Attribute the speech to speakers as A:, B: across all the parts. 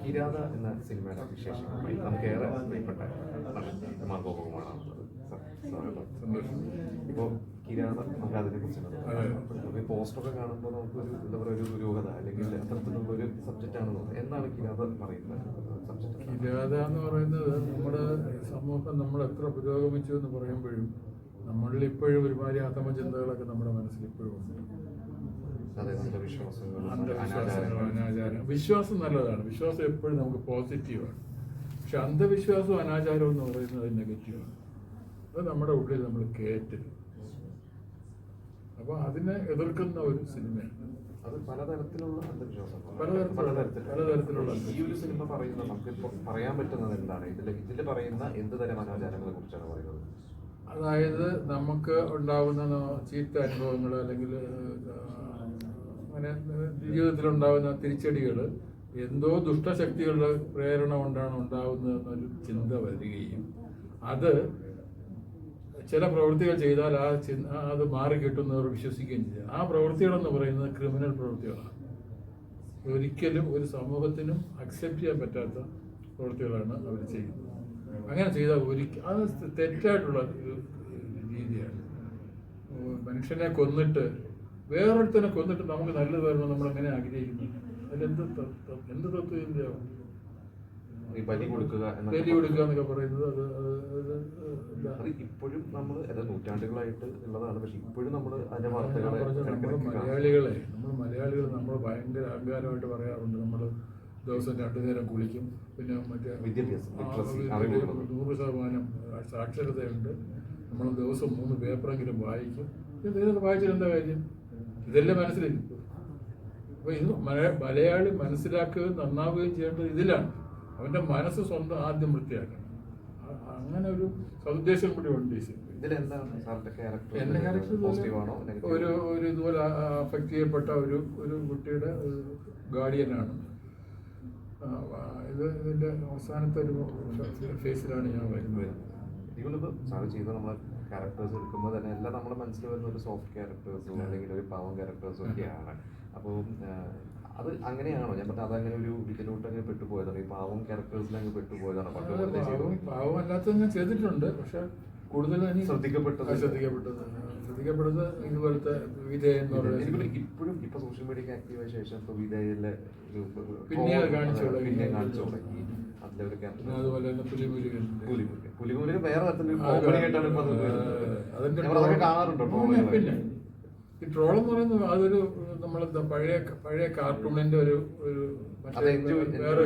A: കിരാത എന്ന സിനിമയുടെ വിശേഷങ്ങളുമായി നമുക്കേറെ പ്രിയപ്പെട്ട മാർഗോ ബഹുമാനാണുള്ളത്. ഇപ്പോൾ കിരാത നമുക്ക് അതിനെ കുറിച്ച് പോസ്റ്ററൊക്കെ കാണുമ്പോൾ നമുക്കൊരു എന്താ പറയുക, ഒരു രൂപത അല്ലെങ്കിൽ അത്തരത്തിലുള്ള ഒരു സബ്ജക്റ്റാണ് തോന്നുന്നത്. എന്താണ് കിരാത പറയുന്നത് സബ്ജക്റ്റ്?
B: കിരാത എന്ന് പറയുന്നത് നമ്മുടെ സമൂഹം നമ്മൾ എത്ര പുരോഗമിച്ചു എന്ന് പറയുമ്പോഴും നമ്മളിൽ ഇപ്പോഴും ഒരുമാതിരി ആത്മചിന്തകളൊക്കെ നമ്മുടെ മനസ്സിൽ ഇപ്പോഴും ഉണ്ട്. അന്ധവിശ്വാസങ്ങൾ, അനാചാരം. വിശ്വാസം നല്ലതാണ്, വിശ്വാസം എപ്പോഴും നമുക്ക് പോസിറ്റീവാണ്. പക്ഷെ അന്ധവിശ്വാസവും അനാചാരവും എന്ന് പറയുന്നത് നെഗറ്റീവാണ്. അത് നമ്മുടെ ഉള്ളിൽ നമ്മൾ കയറ്റരുത്. അപ്പൊ അതിനെ എതിർക്കുന്ന ഒരു സിനിമയാണ്.
A: അത് പലതരത്തിലുള്ള അന്ധവിശ്വാസം,
B: പലതരത്തിലുള്ള
A: ഈ ഒരു സിനിമ പറയുന്നത് നമുക്കിപ്പോൾ പറയാൻ പറ്റുന്നത് എന്താണ്? ഇതിൽ പറയുന്ന എന്ത് തരം അനാചാരങ്ങളെ കുറിച്ചാണ് പറയുന്നത്?
B: അതായത് നമുക്ക് ഉണ്ടാകുന്ന ചീത്ത അനുഭവങ്ങൾ അല്ലെങ്കിൽ അങ്ങനെ ജീവിതത്തിലുണ്ടാകുന്ന തിരിച്ചടികൾ എന്തോ ദുഷ്ടശക്തികളുടെ പ്രേരണ കൊണ്ടാണ് ഉണ്ടാകുന്നത് എന്നൊരു ചിന്ത വരികയും അത് ചില പ്രവൃത്തികൾ ചെയ്താൽ അത് മാറി കിട്ടുന്നവർ വിശ്വസിക്കുകയും ചെയ്യും. ആ പ്രവൃത്തികളെന്ന് പറയുന്നത് ക്രിമിനൽ പ്രവൃത്തികളാണ്. ഒരിക്കലും ഒരു സമൂഹത്തിനും അക്സെപ്റ്റ് ചെയ്യാൻ പറ്റാത്ത പ്രവൃത്തികളാണ് അവർ ചെയ്യുന്നത്. അങ്ങനെ ചെയ്താൽ അത് തെറ്റായിട്ടുള്ള ഒരു രീതിയാണ്. മനുഷ്യനെ കൊന്നിട്ട് വേറൊരുത്തനെ കൊന്നിട്ട് നമുക്ക് നല്ലത് വരുമ്പോൾ നമ്മൾ എങ്ങനെ ആഗ്രഹിക്കുന്നു? അതിലെന്ത് എന്ത് തത്വചിന്തയാവും?
A: ബലി കൊടുക്കുക
B: എന്നൊക്കെ പറയുന്നത്
A: അത് ഇപ്പോഴും നമ്മൾ നൂറ്റാണ്ടുകളായിട്ട് ഉള്ളതാണ്. പക്ഷെ ഇപ്പോഴും നമ്മൾ അതിന്റെ വാർത്തകളെ
B: നമ്മൾ മലയാളികൾ നമ്മൾ ഭയങ്കര അഹങ്കാരമായിട്ട് പറയാറുണ്ട്. നമ്മൾ ദിവസം 2 നേരം കുളിക്കും, പിന്നെ മറ്റേ
A: വിദ്യാഭ്യാസം
B: 100% സാക്ഷരതയുണ്ട്. നമ്മൾ ദിവസം 3 പേപ്പറെങ്കിലും വായിക്കും. ഇതൊക്കെ വായിച്ചിട്ട് എന്താ കാര്യം? ഇതെല്ലാം മനസ്സിലാക്കും. അപ്പൊ ഇത് മലയാളി മനസ്സിലാക്കുകയും നന്നാവുകയും ചെയ്യേണ്ടത് ഇതിലാണ്. അവന്റെ മനസ്സ് സ്വന്തം ആദ്യം വൃത്തിയാക്കണം. അങ്ങനെ ഒരു സതുദ്ദേശം കൂടി ഉണ്ട് ഈ സിനിമ. എന്റെ ക്യാരക്ടർ ഒരു ഇതുപോലെ അഫക്ട് ചെയ്യപ്പെട്ട ഒരു കുട്ടിയുടെ ഗാർഡിയനാണ്. ഇതിന്റെ അവസാനത്തെ ഒരു ഫേസിലാണ് ഞാൻ വരുന്നത്.
A: ഇതിപ്പോൾ സാറ് ചെയ്ത നമ്മളെ ക്യാരക്ടേഴ്സ് എടുക്കുമ്പോൾ തന്നെ എല്ലാം നമ്മുടെ മനസ്സിൽ വരുന്ന ഒരു സോഫ്റ്റ് ക്യാരക്ടേഴ്സും അല്ലെങ്കിൽ ഒരു പാവം ക്യാരക്ടേഴ്സും ഒക്കെയാണ്. അപ്പോൾ അത് അങ്ങനെയാണോ? ഞാൻ പറഞ്ഞാൽ അതങ്ങനെ ഒരു ഇതിലോട്ട് അങ്ങനെ പെട്ടുപോയതാണ്, ഈ പാവം ക്യാരക്ടേഴ്സിൽ അങ്ങ് പെട്ടുപോയതാണ്.
B: പാവം അല്ലാത്ത ഞാൻ ചെയ്തിട്ടുണ്ട്, പക്ഷെ കൂടുതൽ ശ്രദ്ധിക്കപ്പെട്ടത് ഇതുപോലത്തെ വിധേയ എന്ന് പറയുന്നത്.
A: ഇപ്പോഴും ഇപ്പൊ സോഷ്യൽ മീഡിയ ആക്റ്റീവായ ശേഷം ഇപ്പൊ വിധേയയിലെ
B: പിന്നെ കാണിച്ചു
A: തുടങ്ങി. അതിലൊരു ക്യാരക്ടർ
B: അതുപോലെ തന്നെ
A: പുലിമുരുകൻ വേറെ തരത്തിലൊരു കാണാറുണ്ടോ?
B: പിന്നെ ഈ ട്രോൾ എന്ന് പറയുന്നത് അതൊരു നമ്മളെന്താ പഴയ കാർട്ടൂണിന്റെ ഒരു വേറെ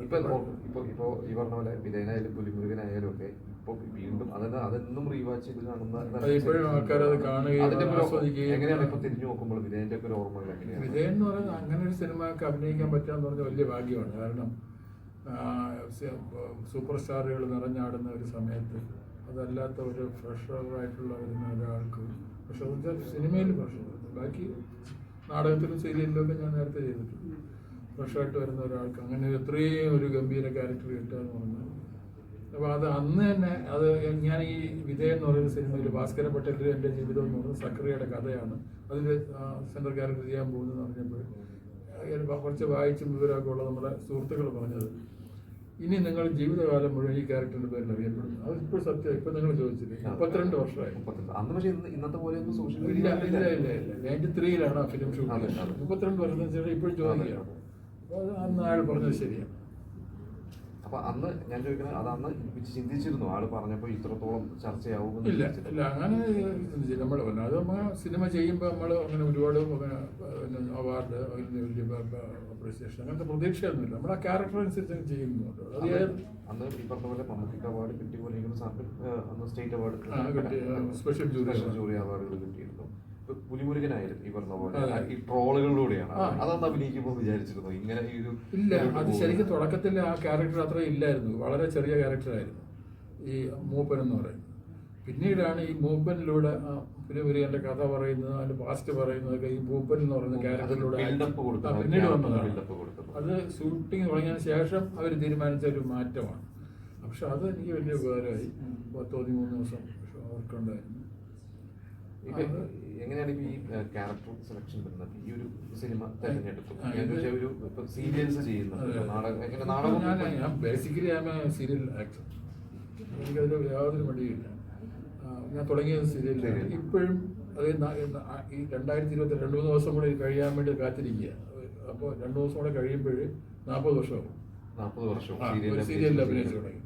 A: ഇപ്പൊ ഈ പറഞ്ഞ പോലെ വിധേയനായാലും പുലിമുരുകനായാലും ഒക്കെ ഇപ്പൊ വീണ്ടും അതെന്നും റീവാച്ച് ചെയ്ത് എങ്ങനെയാണ് ഇപ്പൊ തിരിഞ്ഞു നോക്കുമ്പോൾ വിധേയന്റെ ഒക്കെ ഒരു ഓർമ്മകൾ എങ്ങനെയാണ്?
B: വിധേയൻ എന്ന് പറയുന്നത് അങ്ങനെ ഒരു സിനിമയൊക്കെ അഭിനയിക്കാൻ പറ്റാന്ന് പറഞ്ഞ വലിയ ഭാഗ്യമാണ്. കാരണം സൂപ്പർ സ്റ്റാറുകൾ നിറഞ്ഞാടുന്ന ഒരു സമയത്ത് അതല്ലാത്ത ഒരു ഫ്രഷറായിട്ടുള്ള വരുന്ന ഒരാൾക്ക് പക്ഷെ സിനിമയിൽ പ്രഷർ, ബാക്കി നാടകത്തിലും സീരിയലിലും ഒക്കെ ഞാൻ നേരത്തെ ചെയ്തിട്ടുണ്ട്. ഫ്രഷായിട്ട് വരുന്ന ഒരാൾക്ക് അങ്ങനെ എത്രയും ഒരു ഗംഭീര ക്യാരക്ടർ കിട്ടുക എന്ന് പറഞ്ഞാൽ, അപ്പോൾ അത് അന്ന് തന്നെ അത് ഞാൻ ഈ വിധേയൻ എന്ന് പറയുന്ന സിനിമയിൽ ഭാസ്കര പട്ടേലിൻ്റെ എൻ്റെ ജീവിതം എന്ന് പറയുന്നത് സക്രിയയുടെ കഥയാണ്. അതിൽ സെൻട്രൽ ക്യാരക്ടർ ചെയ്യാൻ പോകുന്നതെന്ന് പറഞ്ഞപ്പോൾ കുറച്ച് വായിച്ചും വിവരമൊക്കെ ഉള്ള നമ്മുടെ സുഹൃത്തുക്കൾ പറഞ്ഞത്, ഇനി നിങ്ങൾ ജീവിതകാലം മുഴുവൻ ഈ ക്യാരക്ടറിന്റെ പേരിൽ അറിയപ്പെടുന്നു. അത് ഇപ്പോൾ സത്യം. ഇപ്പൊ നിങ്ങൾ ചോദിച്ചില്ലേ, 32 വർഷമായി.
A: ഇന്നത്തെ പോലെ
B: ഇല്ല 93-ലാണ് ആ ഫിലിം ഷൂട്ട് ചെയ്യുന്നത്. 32 വർഷത്തിന് ശേഷം ഇപ്പോഴും ചോദിക്കുകയാണ്. അപ്പോൾ അന്ന് അയാൾ പറഞ്ഞത് ശരിയാണ്.
A: അപ്പൊ അന്ന് ഞാൻ ചോദിക്കുന്നത്, അത് അന്ന് ചിന്തിച്ചിരുന്നു ആള് പറഞ്ഞപ്പോ ഇത്രത്തോളം ചർച്ചയാവും?
B: ഇല്ല അങ്ങനെ നമ്മൾ അത് സിനിമ ചെയ്യുമ്പോൾ നമ്മൾ അങ്ങനെ ഒരുപാട് അവാർഡ് അപ്രീസിയേഷൻ അങ്ങനത്തെ പ്രതീക്ഷയൊന്നുമില്ല. നമ്മൾ ആ ക്യാരക്ടർ അനുസരിച്ച് ചെയ്യുന്നുണ്ട്.
A: അന്ന് ഈ പറഞ്ഞ പോലെ മമ്മൂട്ടിക്ക് അവാർഡ് കിട്ടിയ പോലെ അന്ന് സ്റ്റേറ്റ്
B: അവാർഡ് സ്പെഷ്യൽ ജൂറി
A: അവാർഡുകൾ കിട്ടിയിരുന്നു. പുലിമുരുകനായാലും ഈ പറഞ്ഞ പോലെ ഈ ട്രോളുകളിലൂടെയാണ് അതൊന്ന് അഭിനയിക്കുമ്പോൾ വിചാരിച്ചിരുന്നു ഇങ്ങനെ ഈ ഒരു
B: ഇല്ല. അത് ശരിക്കും തുടക്കത്തിൽ ആ ക്യാരക്ടർ അത്ര ഇല്ലായിരുന്നു, വളരെ ചെറിയ ക്യാരക്ടറായിരുന്നു ഈ മൂപ്പൻ എന്ന് പറയുന്നത്. പിന്നീടാണ് ഈ മൂപ്പനിലൂടെ പുലിമുരുകന്റെ കഥ പറയുന്നത്, അതിന്റെ പാസ്റ്റ് പറയുന്നതൊക്കെ ഈ മൂപ്പൻ എന്ന് പറയുന്ന ക്യാരക്ടറിലൂടെ പിന്നീട് വന്നതാണ്. അത് ഷൂട്ടിങ് തുടങ്ങിയതിന് ശേഷം അവർ തീരുമാനിച്ച ഒരു മാറ്റമാണ്. പക്ഷെ അത് എനിക്ക് വലിയ ഉപകാരമായി. 13 ദിവസം അവർക്കുണ്ടായിരുന്നു.
A: ഇപ്പൊ എങ്ങനെയാണ് ഇപ്പൊ ഈ ക്യാരക്ടർ സെലക്ഷൻ വരുന്നത് ഈ ഒരു സിനിമ തെരഞ്ഞെടുത്തു ഒരു സീരിയൽസ് ചെയ്യുന്നത് നാടകം
B: ഞാൻ ബേസിക്കലി സീരിയൽ ആക്ടർ, എനിക്കതിൽ യാതൊരു മടിയില്ല. ഞാൻ തുടങ്ങിയത് സീരിയലിലാണ്. ഇപ്പോഴും അത് ഈ 2022 2-3 ദിവസം കൂടെ കഴിയാൻ വേണ്ടി കാത്തിരിക്കുക. അപ്പോൾ 2 ദിവസം കൂടെ കഴിയുമ്പോൾ 40 വർഷമാകും.
A: 40 വർഷം
B: സീരിയലിൽ അഭിനയിച്ചു തുടങ്ങി.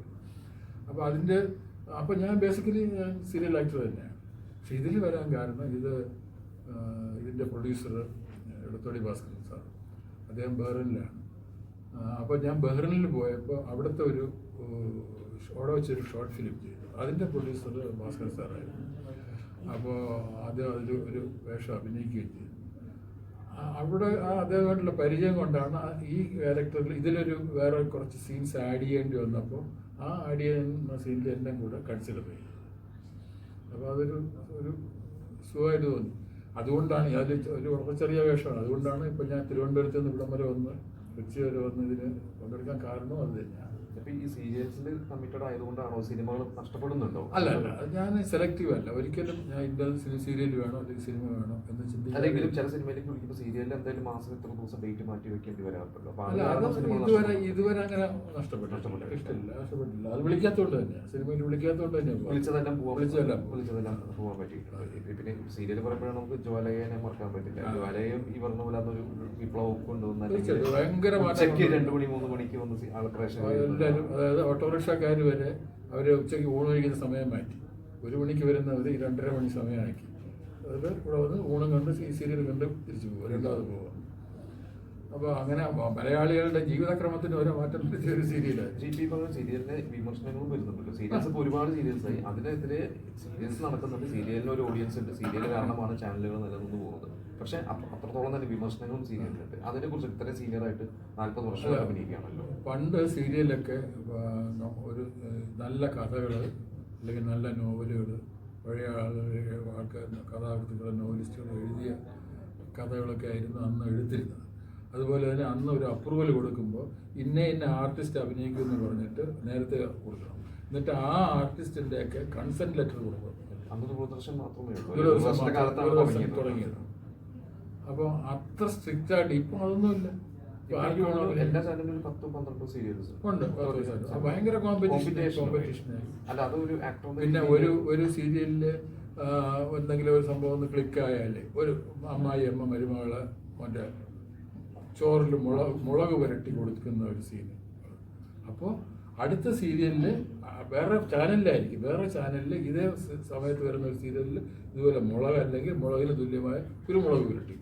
B: അപ്പോൾ ഞാൻ ബേസിക്കലി സീരിയൽ ആക്ടർ തന്നെയാണ്. പക്ഷെ ഇതിൽ വരാൻ കാരണം ഇതിൻ്റെ പ്രൊഡ്യൂസർ എടത്തോടി ഭാസ്കരൻ സാർ, അദ്ദേഹം ബഹ്റിനിലാണ്. അപ്പോൾ ഞാൻ ബഹ്റിനിൽ പോയപ്പോൾ അവിടുത്തെ അവിടെ വെച്ചൊരു ഷോർട്ട് ഫിലിം ചെയ്തു. അതിൻ്റെ പ്രൊഡ്യൂസർ ഭാസ്കരൻ സാറായിരുന്നു. അപ്പോൾ അദ്ദേഹം ഒരു വേഷം അഭിനയിക്കുകയും ചെയ്തു. അവിടെ അദ്ദേഹമായിട്ടുള്ള പരിചയം കൊണ്ടാണ് ഈ ക്യാരക്ടറിൽ ഇതിലൊരു വേറെ കുറച്ച് സീൻസ് ആഡ് ചെയ്യേണ്ടി വന്നപ്പോൾ ആ ആഡ് ചെയ്യുന്ന സീനിൽ എന്നെ കൂടെ കൺസിഡർ ചെയ്തു. അപ്പോൾ അതൊരു സുഖമായിട്ട് തോന്നി. അതുകൊണ്ടാണ് അതിൽ വളരെ ചെറിയ വേഷമാണ്. അതുകൊണ്ടാണ് ഇപ്പം ഞാൻ തിരുവനന്തപുരത്ത് നിന്ന് ഇവിടം വരെ വന്ന് കൊച്ചി വരെ വന്ന് ഇതിന് പങ്കെടുക്കാൻ കാരണവും അത് തന്നെയാണ്.
A: ഈ സീരിയൽസിൽ കമ്മിറ്റഡ് ആയതുകൊണ്ടാണോ സിനിമകൾ നഷ്ടപ്പെടുന്നുണ്ടോ?
B: അല്ല, ഞാൻ സെലക്റ്റീവ് അല്ല. ഒരിക്കലും ഞാൻ ഇന്ന സീരിയൽ വേണോ അല്ലെങ്കിൽ സിനിമ വേണോ എന്ന് ചിന്തിക്കും.
A: അല്ലെങ്കിലും ചില സിനിമയിലേക്ക് വിളിക്കുമ്പോൾ സീരിയലിൽ എന്തായാലും മാസം എത്ര ദിവസം ഡേറ്റ് മാറ്റി വെക്കേണ്ടി വരാറുണ്ടല്ലോ.
B: ഇതുവരെ അങ്ങനെ നഷ്ടപ്പെട്ടില്ല. അത് വിളിക്കാത്തതുകൊണ്ട് തന്നെയാണ്, സിനിമയിൽ വിളിക്കാത്തതുകൊണ്ട് തന്നെയാണ്
A: വിളിച്ചതെല്ലാം പോകാൻ പറ്റിയിട്ടുണ്ട്. പിന്നെ സീരിയൽ പറയുമ്പോഴാണ് നമുക്ക് ജ്വാലയെ മറക്കാൻ പറ്റില്ല. ജ്വാലയും ഈ പറഞ്ഞ പോലെ അതൊരു വിപ്ലവം കൊണ്ടുവന്ന
B: ഭയങ്കര
A: 2 മണി 3 മണിക്ക് വന്ന് ആൾ പ്രേക്ഷകർ,
B: അതായത് ഓട്ടോറിക്ഷക്കാർ വരെ അവർ ഉച്ചയ്ക്ക് ഊണ് കഴിക്കുന്ന സമയം മാറ്റി. 1 മണിക്ക് വരുന്നവർ 2:30 മണി സമയമാക്കി. അത് ഇവിടെ വന്ന് ഊണും കണ്ട് സീരിയൽ കണ്ട് തിരിച്ചു പോകും, രണ്ടാമത് പോകാം. അപ്പോൾ അങ്ങനെ മലയാളികളുടെ ജീവിതക്രമത്തിന് ഓരോ മാറ്റം വരുത്തിയ ഒരു സീരിയലാണ്.
A: സീരിയലിന് വിമർശനങ്ങളും വരുന്നുണ്ടല്ലോ. സീരിയൽസ് ഇപ്പോൾ ഒരുപാട് സീരിയൽസ് ആയി, അതിനെതിരെ സീരിയൽസ് നടക്കുന്നുണ്ട്. സീരിയലിന് ഒരു ഓഡിയൻസ് ഉണ്ട്. സീരിയൽ കാരണമാണ് ചാനലുകൾ നിലനിന്ന് പോകുന്നത്. പക്ഷെ അത്രത്തോളം തന്നെ വിമർശനങ്ങളും സീരിയലിലുണ്ട്. അതിനെ കുറിച്ച് ഇത്രയും സീനിയറായിട്ട് 40 വർഷം അഭിനയിക്കുകയാണല്ലോ.
B: പണ്ട് സീരിയലൊക്കെ ഒരു നല്ല കഥകൾ അല്ലെങ്കിൽ നല്ല നോവലുകൾ, പഴയ ആൾക്കാർ കഥാകൃത്തുകൾ നോവലിസ്റ്റുകൾ എഴുതിയ കഥകളൊക്കെ ആയിരുന്നു അന്ന് എഴുതിയിരുന്നത്. അതുപോലെ തന്നെ അന്ന് ഒരു അപ്രൂവൽ കൊടുക്കുമ്പോൾ ഇന്ന ആർട്ടിസ്റ്റ് അഭിനയിക്കുമെന്ന് പറഞ്ഞിട്ട് നേരത്തെ കൊടുക്കണം. എന്നിട്ട് ആ ആർട്ടിസ്റ്റിൻ്റെയൊക്കെ കൺസെൻറ്റ് ലെറ്റർ കൊടുക്കണം.
A: ദൂരദർശൻ മാത്രമേ
B: തുടങ്ങിയത്. അപ്പോൾ അത്ര സ്ട്രിക്റ്റ് ആയിട്ട് ഇപ്പം അതൊന്നുമില്ല.
A: എല്ലാ ചാനലിലും 10-12 സീരിയൽസ്
B: ഉണ്ട്. ഭയങ്കര കോമ്പറ്റീഷനായി. പിന്നെ ഒരു സീരിയലിൽ എന്തെങ്കിലും ഒരു സംഭവം ഒന്ന് ക്ലിക്ക് ആയാൽ ഒരു അമ്മ മരുമകളെ മറ്റേ ചോറിൽ മുളക് പുരട്ടി കൊടുക്കുന്ന ഒരു സീന്. അപ്പോൾ അടുത്ത സീരിയലിൽ വേറെ ചാനലിലായിരിക്കും, വേറെ ചാനലിൽ ഇതേ സമയത്ത് വരുന്ന ഒരു സീരിയലിൽ ഇതുപോലെ മുളക് അല്ലെങ്കിൽ മുളകിന് തുല്യമായ കുരുമുളക് പുരട്ടി.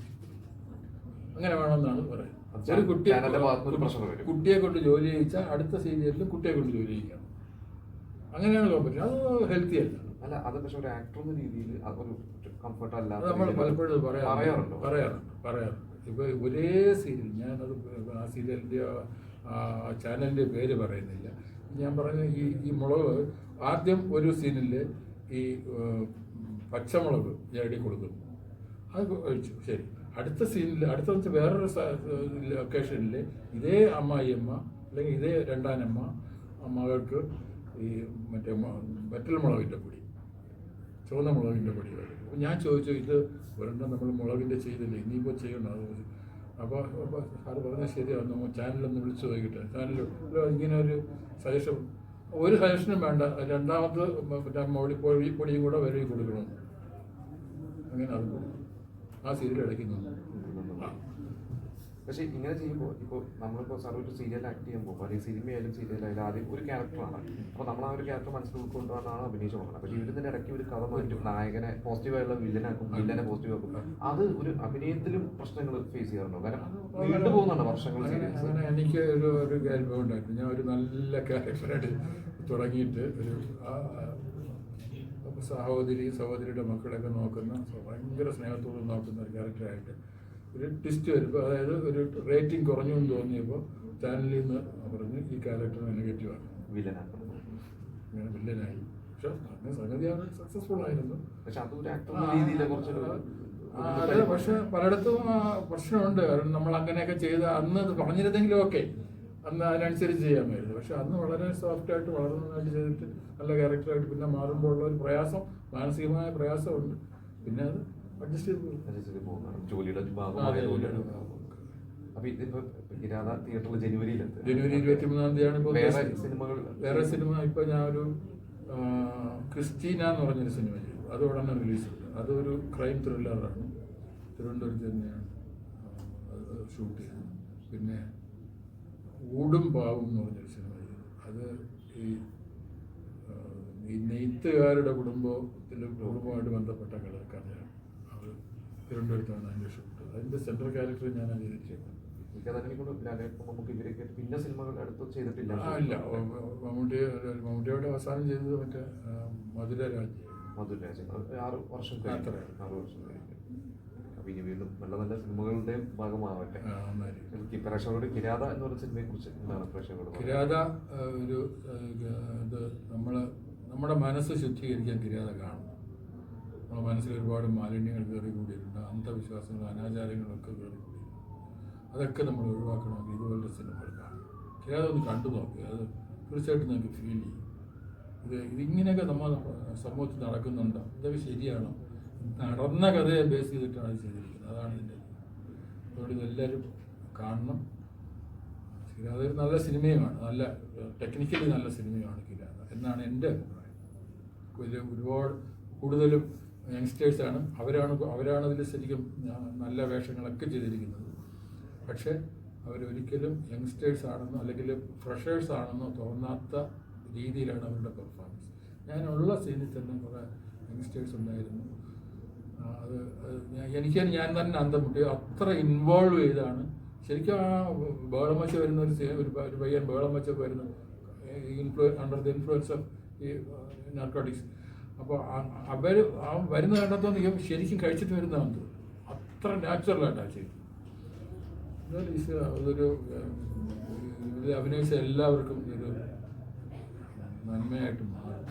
B: അങ്ങനെ വേണമെന്നാണ് പറയുന്നത്. ഒരു കുട്ടിയെ കൊണ്ട് ജോലി ചെയ്യിച്ചാൽ അടുത്ത സീരിയലിലും കുട്ടിയെ കൊണ്ട് ജോലി ചെയ്യിക്കണം. അങ്ങനെയാണ് കോമ്പറ്റീഷൻ. അത് ഹെൽത്തി അല്ല.
A: അത് പക്ഷെ ഒരു ആക്ടർ എന്ന രീതിയിൽ അതൊരു കംഫർട്ട് അല്ല.
B: നമ്മൾ പലപ്പോഴും പറയാറുണ്ട്. ഇപ്പോൾ ഒരേ സീരിയൽ, ഞാനത് ആ സീരിയലിൻ്റെ ചാനലിൻ്റെ പേര് പറയുന്നില്ല. ഞാൻ പറഞ്ഞ ഈ മുളക് ആദ്യം ഒരു സീനിൽ ഈ പച്ചമുളക് ഞെരടി കൊടുക്കുന്നു, അത് കഴിച്ചു, ശരി. അടുത്ത സീനിൽ അടുത്ത വേറൊരു ലൊക്കേഷനിൽ ഇതേ അമ്മായിയമ്മ അല്ലെങ്കിൽ ഇതേ രണ്ടാനമ്മ മകൾക്ക് ഈ മറ്റേ വറ്റൽമുളകിൻ്റെ പൊടി, ചുവന്ന മുളകിൻ്റെ പൊടി വരും. അപ്പോൾ ഞാൻ ചോദിച്ചു, ഇത് ഒരെണ്ണം നമ്മൾ മുളകിൻ്റെ ചെയ്തില്ലേ, ഇനിയിപ്പോൾ ചെയ്യണം. അപ്പോൾ സാറ് പറഞ്ഞാൽ ശരിയാണ്, നമ്മൾ ചാനലൊന്ന് വിളിച്ചു നോക്കിയിട്ട് ചാനലിൽ ഇങ്ങനെ ഒരു സജഷനും വേണ്ട, രണ്ടാമത് പൊടിയും കൂടെ വരവി കൊടുക്കണമെന്ന്. അങ്ങനെ അത് ആ സീരിയൽ ഇടയ്ക്കുന്നുണ്ട്.
A: പക്ഷേ ഇങ്ങനെ ചെയ്യുമ്പോൾ ഇപ്പോൾ നമ്മളിപ്പോൾ സാർ ഒരു സീരിയൽ ആക്ട് ചെയ്യുമ്പോൾ അല്ലെങ്കിൽ സിനിമയായാലും സീരിയലായാലും ആദ്യം ഒരു ക്യാരക്ടറാണ്. അപ്പോൾ നമ്മൾ ആ ഒരു ക്യാരക്ടർ മനസ്സിൽ ഉൾക്കൊണ്ടാണ് അഭിനയിച്ചു തുടങ്ങുന്നത്. പക്ഷേ ഇതിൻ്റെ ഇടയ്ക്ക് ഒരു കഥ മാറ്റും, നായകനെ പോസിറ്റീവായുള്ള വില്ലനാക്കും, വില്ലനെ പോസിറ്റീവ് ആക്കും. അത് ഒരു അഭിനയത്തിലും പ്രശ്നങ്ങൾ ഫേസ് ചെയ്യാറുണ്ടോ? കാരണം നീണ്ടു പോകുന്നുണ്ട് വർഷങ്ങൾ.
B: അങ്ങനെ എനിക്ക് ഒരു അനുഭവം ഉണ്ടായിരുന്നു. ഞാൻ ഒരു നല്ല ക്യാരക്ടറായിട്ട് തുടങ്ങിയിട്ട് ഒരു സഹോദരിയുടെ മക്കളെയൊക്കെ നോക്കുന്ന, ഭയങ്കര സ്നേഹത്തോടെ നോക്കുന്ന ഒരു ക്യാരക്ടറായിട്ട് ഒരു ട്വിസ്റ്റ് വരുമ്പോൾ, അതായത് ഒരു റേറ്റിംഗ് കുറഞ്ഞു എന്ന് തോന്നിയപ്പോൾ ചാനലിൽ നിന്ന് പറഞ്ഞ് ഈ ക്യാരക്ടർ നെഗറ്റീവാണ്, അങ്ങനെ വില്ലനായി. പക്ഷെ അങ്ങനെ സംഗതി അവർ സക്സസ്ഫുൾ ആയിരുന്നു. അത് പക്ഷെ പലയിടത്തും പ്രശ്നമുണ്ട്. കാരണം നമ്മൾ അങ്ങനെയൊക്കെ ചെയ്ത് അന്ന് പറഞ്ഞിരുന്നെങ്കിലും ഓക്കെ, അന്ന് അതിനനുസരിച്ച് ചെയ്യാമായിരുന്നു. പക്ഷെ അന്ന് വളരെ സോഫ്റ്റായിട്ട് വളരെ നന്നായിട്ട് ചെയ്തിട്ട് നല്ല ക്യാരക്ടറായിട്ട് പിന്നെ മാറുമ്പോൾ ഉള്ള ഒരു പ്രയാസം, മാനസികമായ പ്രയാസമുണ്ട്. പിന്നെ അത് അഡ്ജസ്റ്റ് ചെയ്ത് പോകും.
A: അനുസരിച്ച് പോകുന്നതാണ് ജോലിയുടെ
B: അതെ,
A: ഭാഗമായതുകൊണ്ടാണ്.
B: അതെ.
A: അപ്പൊ ഇതിപ്പോ കിരാത തിയേറ്ററിൽ ജനുവരിയിലെത്തി.
B: ജനുവരി 23-ാം തീയതിയാണ് ഇപ്പോൾ
A: വേറെ സിനിമകൾ
B: വേറെ സിനിമ. ഇപ്പോൾ ഞാനൊരു ക്രിസ്റ്റീന എന്ന് പറഞ്ഞൊരു സിനിമ ചെയ്തു. അത് ഉടനെ റിലീസ് ചെയ്തു. അതൊരു ക്രൈം ത്രില്ലറാണ്. തിരുവനന്തപുരത്ത് തന്നെയാണ് ഷൂട്ട് ചെയ്തത്. പിന്നെ ഊടും പാവും എന്ന് പറഞ്ഞൊരു സിനിമ ചെയ്തു. അത് ഈ നെയ്ത്തുകാരുടെ കുടുംബമായിട്ട് ബന്ധപ്പെട്ട കഥയാണ്. അത് തിരുവനന്തപുരത്താണ് അതിൻ്റെ ഷൂട്ട്. അതിൻ്റെ സെൻട്രൽ ക്യാരക്ടർ ഞാൻ ചെയ്തിരിക്കുന്നത്.
A: നമുക്ക് ഇവരൊക്കെ പിന്നെ സിനിമകൾ അടുത്ത് ചെയ്തിട്ടില്ല.
B: ഇല്ല, മമ്മൂട്ടിയോട് അവസാനം ചെയ്തത് മറ്റേ മധുരരാജ്യം.
A: 6 വർഷം കഴിഞ്ഞു. 6 വർഷം കഴിഞ്ഞു. അപ്പൊ ഇനി വീണ്ടും നല്ല നല്ല സിനിമകളുടെ ഭാഗമാവട്ടെ. പ്രേക്ഷകരോട് കിരാത എന്ന് പറയുന്ന സിനിമയെ കുറിച്ച് എന്താണ് പ്രേക്ഷകരോട്?
B: കിരാത ഒരു ഇത് നമ്മുടെ മനസ്സ് ശുദ്ധീകരിക്കാൻ കിരാത കാണും. നമ്മുടെ മനസ്സിൽ ഒരുപാട് മാലിന്യങ്ങൾ കയറി കൂടിയിട്ടുണ്ട്. അന്ധവിശ്വാസങ്ങളും അനാചാരങ്ങളൊക്കെ കയറി കൂടിയിട്ടുണ്ട്. അതൊക്കെ നമ്മൾ ഒഴിവാക്കണമെങ്കിൽ ഇതുപോലത്തെ സിനിമകൾ കാണും. കിരാത ഒന്ന് കണ്ടു നോക്കുക. അത് തീർച്ചയായിട്ടും നമുക്ക് ഫീൽ ചെയ്യും. ഇതിങ്ങനെയൊക്കെ നമ്മൾ സമൂഹത്തിൽ നടക്കുന്നുണ്ടോ, ഇതൊക്കെ ശരിയാണോ, നടന്ന കഥയെ ബേസ് ചെയ്തിട്ടാണ് ഇത് ചെയ്തിരിക്കുന്നത്. അതാണ് ഇതിൻ്റെ. അതുകൊണ്ട് ഇതെല്ലാവരും കാണണം. കിരാത ഒരു നല്ല സിനിമയുമാണ്. നല്ല ടെക്നിക്കലി നല്ല സിനിമയാണ് കിരാത എന്നാണ് എൻ്റെ അഭിപ്രായം. ഒരുപാട് കൂടുതലും യങ്സ്റ്റേഴ്സാണ്. അവരാണ് ഇതിൽ ശരിക്കും നല്ല വേഷങ്ങളൊക്കെ ചെയ്തിരിക്കുന്നത്. പക്ഷേ അവരൊരിക്കലും യങ്സ്റ്റേഴ്സ് ആണെന്നോ അല്ലെങ്കിൽ ഫ്രഷേഴ്സ് ആണെന്നോ തോന്നാത്ത രീതിയിലാണ് അവരുടെ പെർഫോമൻസ്. ഞാനുള്ള സീനിൽ തന്നെ കുറേ യങ്സ്റ്റേഴ്സ് ഉണ്ടായിരുന്നു. ഞാൻ തന്നെ അന്തം മുട്ടി. അത്ര ഇൻവോൾവ് ചെയ്താണ് ശരിക്കും. ആ ബഹളം വെച്ച് വരുന്ന ഒരു പയ്യൻ ബഹളം വെച്ചൊക്കെ വരുന്നു അണ്ടർ ദ ഇൻഫ്ലുവൻസ് ഓഫ് ഈ നാർക്കോട്ടിക്സ്. അപ്പോൾ അവർ വരുന്ന കണ്ടെത്തുന്ന ശരിക്കും കഴിച്ചിട്ട് വരുന്നതാണ് തോന്നുന്നു. അത്ര നാച്ചുറലായിട്ടാണ് ചെയ്തത്. അതൊരു അഭിനയിച്ച എല്ലാവർക്കും ഒരു നന്മയായിട്ട് മാറും.